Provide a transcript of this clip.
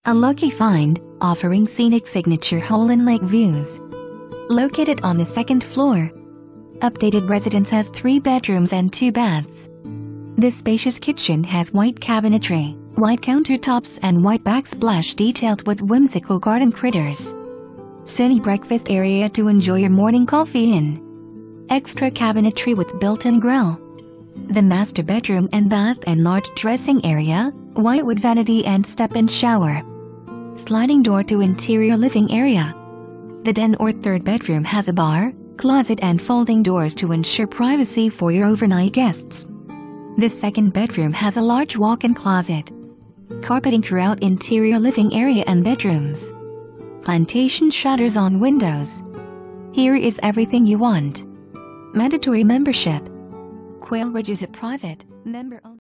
A lucky find, offering scenic signature hole-in-lake views. Located on the second floor, updated residence has 3 bedrooms and 2 baths. This spacious kitchen has white cabinetry, white countertops and white backsplash detailed with whimsical garden critters. Sunny breakfast area to enjoy your morning coffee in. Extra cabinetry with built-in grill. The master bedroom and bath and large dressing area, whitewood vanity and step-in shower. Sliding door to interior living area. The den or third bedroom has a bar, closet and folding doors to ensure privacy for your overnight guests. The second bedroom has a large walk-in closet. Carpeting throughout interior living area and bedrooms. Plantation shutters on windows. Here is everything you want. Mandatory membership. Quail Ridge is a private, member-owned